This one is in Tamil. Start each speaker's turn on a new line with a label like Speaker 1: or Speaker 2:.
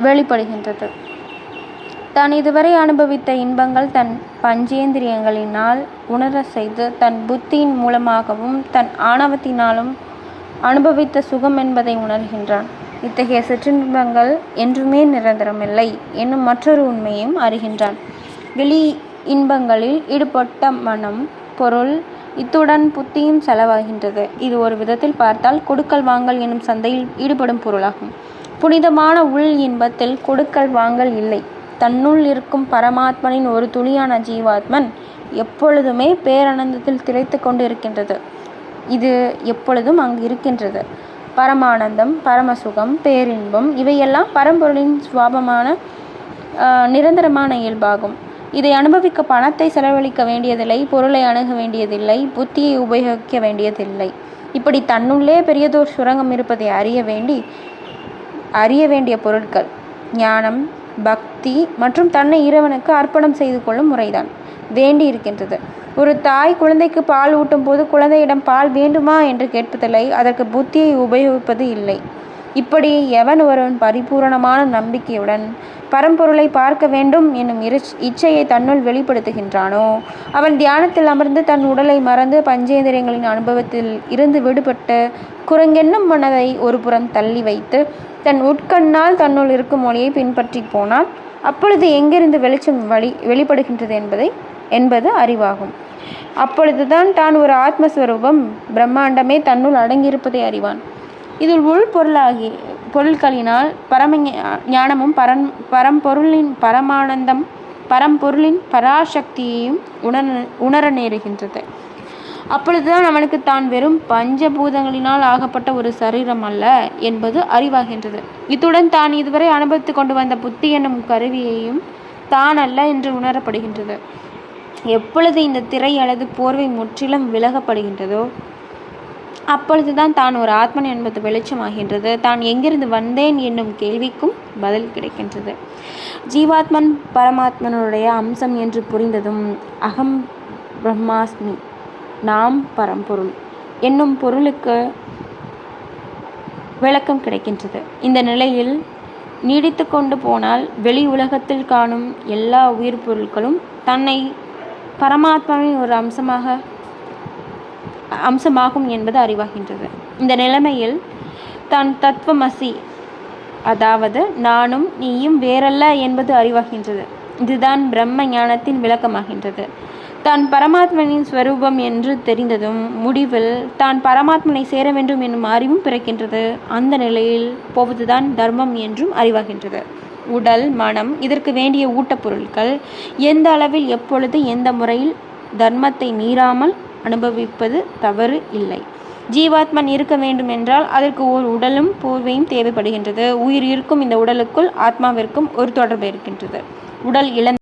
Speaker 1: வெளிப்படுகின்றது. தான் இதுவரை அனுபவித்த இன்பங்கள் தன் பஞ்சேந்திரியங்களினால் உணர செய்து தன் புத்தியின் மூலமாகவும் தன் ஆணவத்தினாலும் அனுபவித்த சுகம் என்பதை உணர்கின்றான். இத்தகைய சிற்றின்பங்கள் என்றுமே நிரந்தரமில்லை என்னும் மற்றொரு உண்மையும் அறிகின்றான். வெளி இன்பங்களில் ஈடுபட்ட மனம், பொருள், இத்துடன் புத்தியும் செலவாகின்றது. இது ஒரு விதத்தில் பார்த்தால் கொடுக்கல் வாங்கல் என்னும் சந்தையில் ஈடுபடும் பொருளாகும். புனிதமான உள் இன்பத்தில் கொடுக்கல் வாங்கல் இல்லை. தன்னுள் இருக்கும் பரமாத்மனின் ஒரு துளியான ஜீவாத்மன் எப்பொழுதுமே பேரானந்தத்தில் திளைத்து கொண்டு இருக்கின்றது. இது எப்பொழுதும் அங்கு இருக்கின்றது. பரமானந்தம், பரமசுகம், பேரின்பம் இவையெல்லாம் பரம்பொருளின் சுவாபமான நிரந்தரமான இயல்பாகும். இதை அனுபவிக்க பணத்தை செலவழிக்க வேண்டியதில்லை, பொருளை அணுக வேண்டியதில்லை, புத்தியை உபயோகிக்க வேண்டியதில்லை. இப்படி தன்னுள்ளே பெரியதோர் சுரங்கம் இருப்பதை அறிய வேண்டிய பொருட்கள் ஞானம், பக்தி மற்றும் தன்னை இறைவனுக்கு அர்ப்பணம் செய்து கொள்ளும் முறைதான் வேண்டி இருக்கின்றது. ஒரு தாய் குழந்தைக்கு பால் ஊட்டும் போது குழந்தையிடம் பால் வேண்டுமா என்று கேட்பதில்லை, அதற்கு புத்தியை உபயோகிப்பது இல்லை. இப்படி எவன் ஒருவன் பரிபூரணமான நம்பிக்கையுடன் பரம்பொருளை பார்க்க வேண்டும் என்னும் இச்சையை தன்னுள் வெளிப்படுத்துகின்றானோ அவன் தியானத்தில் அமர்ந்து தன் உடலை மறந்து பஞ்சேந்திரியங்களின் அனுபவத்தில் இருந்து விடுபட்டு குரங்கென்னும் மனதை ஒரு புறம் தள்ளி வைத்து தன் உட்கண்ணால் தன்னுள் இருக்கும் மொழியை பின்பற்றி போனால் அப்பொழுது எங்கிருந்து வெளிச்சம் வெளிப்படுகின்றது என்பது அறிவாகும். அப்பொழுதுதான் தான் ஒரு ஆத்மஸ்வரூபம், பிரம்மாண்டமே தன்னுள் அடங்கியிருப்பதை அறிவான். இதில் உள் பொருட்களினால் பரம ஞானமும் பரம்பொருளின் பரமானந்தம், பரம்பொருளின் பராசக்தியையும் உணர நேருகின்றது. அப்பொழுதுதான் அவனுக்கு தான் வெறும் பஞ்சபூதங்களினால் ஆகப்பட்ட ஒரு சரீரம் அல்ல என்பது அறிவாகின்றது. இத்துடன் தான் இதுவரை அனுபவித்து கொண்டு வந்த புத்தி என்னும் கருவியையும் தான் அல்ல என்று உணரப்படுகின்றது. எப்பொழுது இந்த திரை அல்லது போர்வை முற்றிலும் விலகப்படுகின்றதோ அப்பொழுதுதான் தான் ஒரு ஆத்மன் என்பது வெளிச்சமாகின்றது. தான் எங்கிருந்து வந்தேன் என்னும் கேள்விக்கும் பதில் கிடைக்கின்றது. ஜீவாத்மன் பரமாத்மனுடைய அம்சம் என்று புரிந்ததும் அகம் பிரம்மாஸ்மி, நாம் பரம்பொருள் என்னும் பொருளுக்கு விளக்கம் கிடைக்கின்றது. இந்த நிலையில் நீடித்து கொண்டு போனால் வெளி உலகத்தில் காணும் எல்லா உயிர் பொருட்களும் தன்னை பரமாத்மாவின் ஒரு அம்சமாகும் என்பது அறிவாகின்றது. இந்த நிலைமையில் தான் தத்துவமசி, அதாவது நானும் நீயும் வேறல்ல என்பது அறிவாகின்றது. இதுதான் பிரம்ம ஞானத்தின் விளக்கமாகின்றது. தான் பரமாத்மனின் ஸ்வரூபம் என்று தெரிந்ததும் முடிவில் தான் பரமாத்மனை சேர வேண்டும் என்னும் அறிவும் பிறக்கின்றது. அந்த நிலையில் போவதுதான் தர்மம் என்றும் அறிவாகின்றது. உடல், மனம் இதற்கு வேண்டிய ஊட்டப்பொருட்கள் எந்த அளவில், எப்பொழுது, எந்த முறையில் தர்மத்தை மீறாமல் அனுபவிப்பது தவறு இல்லை. ஜீவாத்மன் இருக்க வேண்டும் என்றால் அதற்கு ஒரு உடலும் போர்வையும் தேவைப்படுகின்றது. உயிர் இருக்கும் இந்த உடலுக்குள் ஆத்மாவிற்கும் ஒரு தொடர்பு இருக்கின்றது. உடல் இழந்த